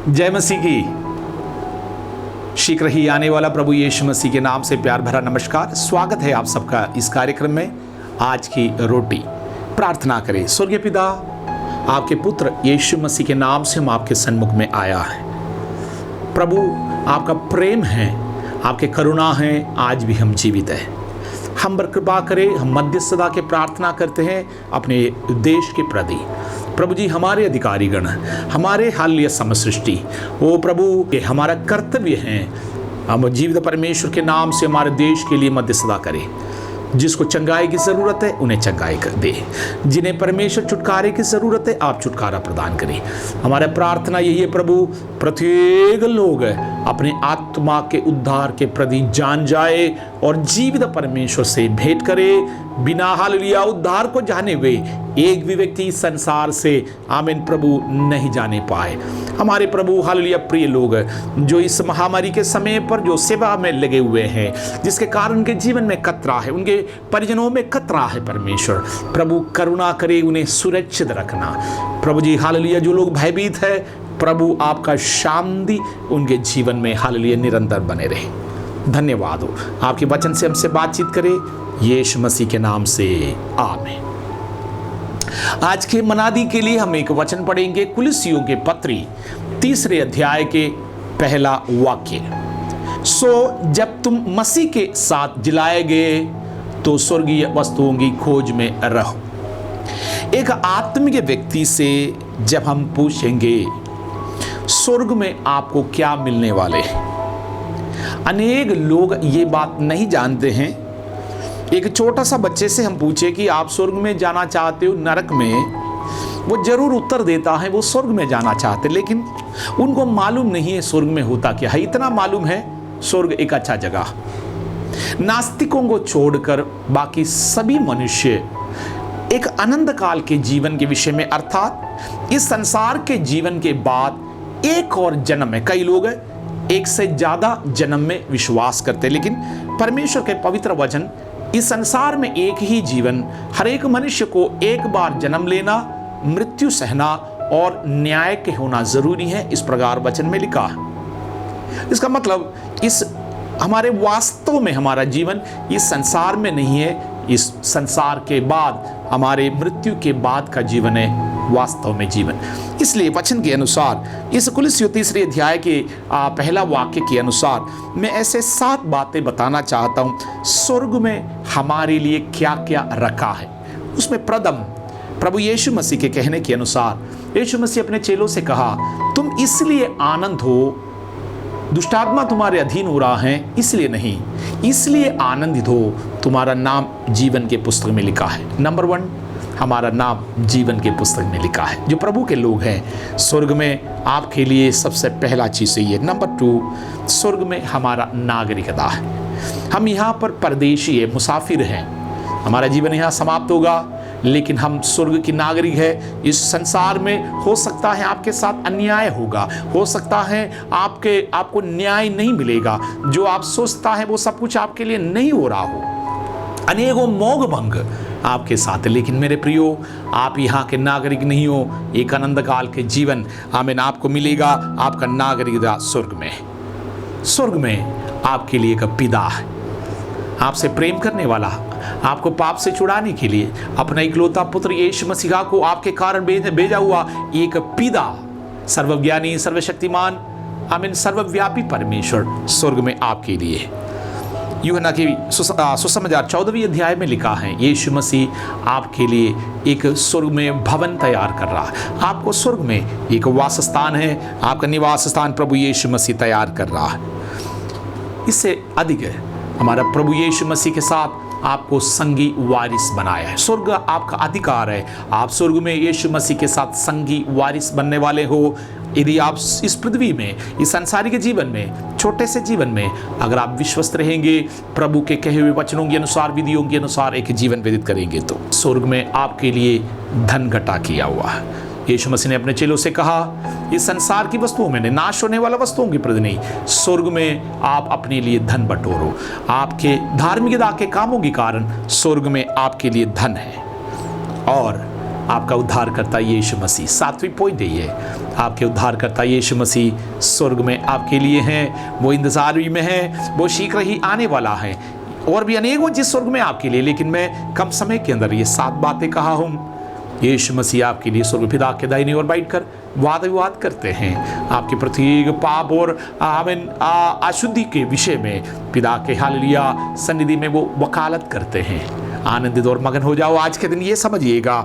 जय मसीह की। शीघ्र ही आने वाला प्रभु यीशु मसीह के नाम से प्यार भरा नमस्कार। स्वागत है आप सबका इस कार्यक्रम में। आज की रोटी प्रार्थना करें। स्वर्गीय पिता, आपके पुत्र यीशु मसीह के नाम से हम आपके सन्मुख में आया है। प्रभु, आपका प्रेम है, आपके करुणा है, आज भी हम जीवित हैं। हम पर कृपा करें। हम मध्यस्थता के प्रार्थना करते हैं अपने देश के प्रति। प्रभु जी, हमारे अधिकारीगण, हमारे हालिया समसृष्टि, वो प्रभु ये हमारा कर्तव्य है। हम जीवित परमेश्वर के नाम से हमारे देश के लिए मध्यस्थता करें। जिसको चंगाई की ज़रूरत है उन्हें चंगाई कर दे। जिन्हें परमेश्वर छुटकारे की ज़रूरत है आप छुटकारा प्रदान करें। हमारा प्रार्थना यही है प्रभु, प्रत्येक लोग अपने आत्मा के उद्धार के प्रति जान जाए और जीवित परमेश्वर से भेंट करे। बिना हालेलुया उद्धार को जाने हुए एक भी व्यक्ति संसार से आमीन प्रभु नहीं जाने पाए। हमारे प्रभु हालेलुया प्रिय लोग जो इस महामारी के समय पर जो सेवा में लगे हुए हैं, जिसके कारण उनके जीवन में खतरा है, उनके परिजनों में खतरा है, परमेश्वर प्रभु करुणा करे, उन्हें सुरक्षित रखना। प्रभु जी हालेलुया जो लोग भयभीत है, प्रभु आपका शांति उनके जीवन में हालेलुया निरंतर बने रहे। धन्यवाद हो। आपके वचन से हमसे बातचीत करें यीशु मसीह के नाम से, आमीन। आज के मनादी के लिए हम एक वचन पढ़ेंगे, कुलुस्सियों के पत्री 3 अध्याय के पहला वाक्य। सो जब तुम मसीह के साथ जिलाए गए तो स्वर्गीय वस्तुओं की खोज में रहो। एक आत्मिक व्यक्ति से जब हम पूछेंगे स्वर्ग में आपको क्या मिलने वाले हैं, अनेक लोग ये बात नहीं जानते हैं। एक छोटा सा बच्चे से हम पूछे कि आप स्वर्ग में जाना चाहते हो नरक में, वो जरूर उत्तर देता है वो स्वर्ग में जाना चाहते, लेकिन उनको मालूम नहीं है स्वर्ग में होता क्या है। इतना मालूम है स्वर्ग एक अच्छा जगह। नास्तिकों को छोड़कर बाकी सभी मनुष्य एक अनंत काल के जीवन के विषय में, अर्थात इस संसार के जीवन के बाद एक और जन्म है। कई लोग एक से ज्यादा जन्म में विश्वास करते, लेकिन परमेश्वर के पवित्र वचन इस संसार में एक ही जीवन, हर एक मनुष्य को एक बार जन्म लेना, मृत्यु सहना और न्याय के होना जरूरी है। इस प्रकार वचन में लिखा है। इसका मतलब इस हमारे वास्तव में हमारा जीवन इस संसार में नहीं है, इस संसार के बाद हमारे मृत्यु के बाद का जीवन है वास्तव में जीवन। इसलिए वचन के अनुसार इस कुलुस्सियों 3 अध्याय के पहला वाक्य के अनुसार मैं ऐसे 7 बातें बताना चाहता हूँ स्वर्ग में हमारे लिए क्या क्या रखा है। उसमें प्रथम प्रभु यीशु मसीह के कहने के अनुसार यीशु मसीह अपने चेलों से कहा, तुम इसलिए आनंद हो, दुष्टात्मा तुम्हारे अधीन हो रहा है इसलिए नहीं, इसलिए आनंदित हो, तुम्हारा नाम जीवन के पुस्तक में लिखा है। नंबर 1, हमारा नाम जीवन के पुस्तक में लिखा है। जो प्रभु के लोग हैं स्वर्ग में आपके लिए सबसे पहला चीज़ ये। नंबर 2, स्वर्ग में हमारा नागरिकता है। हम यहाँ पर परदेशी है, मुसाफिर हैं। हमारा जीवन यहाँ समाप्त होगा, लेकिन हम स्वर्ग की नागरिक है। इस संसार में हो सकता है आपके साथ अन्याय होगा, हो सकता है आपको न्याय नहीं मिलेगा, जो आप सोचता है वो सब कुछ आपके लिए नहीं हो रहा हो, अनेकों मोह भंग आपके साथ है। लेकिन मेरे प्रियो, आप यहाँ के नागरिक नहीं हो। एक अनंत काल के जीवन आमीन आपको मिलेगा। आपका नागरिकता स्वर्ग में। स्वर्ग में आपके लिए एक पिता है, आपसे प्रेम करने वाला, आपको पाप से छुड़ाने के लिए अपना इकलौता पुत्र यीशु मसीह को आपके कारण भेजा हुआ एक पिता, सर्वज्ञानी, सर्वशक्तिमान, आमीन सर्वव्यापी परमेश्वर स्वर्ग में आपके लिए। यूहन्ना की सुसमाचार 14वें अध्याय में लिखा है, यीशु मसीह आपके लिए एक स्वर्ग में भवन तैयार कर रहा है। आपको स्वर्ग में एक वासस्थान है, आपका निवास स्थान प्रभु यीशु मसीह तैयार कर रहा है। इससे अधिक है, हमारा प्रभु यीशु मसीह के साथ आपको संगी वारिस बनाया है। स्वर्ग आपका अधिकार है। आप स्वर्ग में यीशु मसीह के साथ संगी वारिस बनने वाले हो। यदि आप इस पृथ्वी में, इस संसारिक जीवन में, छोटे से जीवन में अगर आप विश्वस्त रहेंगे, प्रभु के कहे हुए वचनों के अनुसार, विधियों के अनुसार एक जीवन व्यतीत करेंगे, तो स्वर्ग में आपके लिए धन घटा किया हुआ है। यीशु मसीह ने अपने चेलों से कहा, इस संसार की वस्तुओं में, नाश होने वाला वस्तुओं की प्रति नहीं, स्वर्ग में आप अपने लिए धन बटोरो। आपके धार्मिकता के कामों के कारण स्वर्ग में आपके लिए धन है। और आपका उद्धारकर्ता यीशु मसीह। 7वीं पॉइंट है ये, आपके उद्धारकर्ता यीशु मसीह स्वर्ग में आपके लिए हैं, वो इंतजार में है, वो शीघ्र ही आने वाला है। और भी अनेकों चीज स्वर्ग में आपके लिए, लेकिन मैं कम समय के अंदर ये 7 बातें कहा हूँ। यीशु मसीह आपके लिए स्वर्ग पिता के दाहिनी ओर बैठकर वाद विवाद करते हैं, आपके प्रत्येक पाप और अशुद्धि के विषय में पिता के हालेलुया सन्निधि में वो वकालत करते हैं। आनंदित और मगन हो जाओ आज के दिन। ये समझिएगा,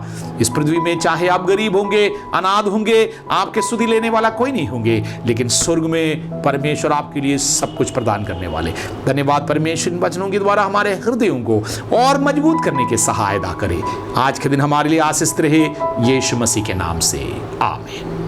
इस पृथ्वी में चाहे आप गरीब होंगे, अनाथ होंगे, आपके सुधि लेने वाला कोई नहीं होंगे, लेकिन स्वर्ग में परमेश्वर आपके लिए सब कुछ प्रदान करने वाले। धन्यवाद परमेश्वर इन वचनों के द्वारा हमारे हृदयों को और मजबूत करने की सहायता करे। आज के दिन हमारे लिए आशीष रहे, यीशु मसीह के नाम से आमीन।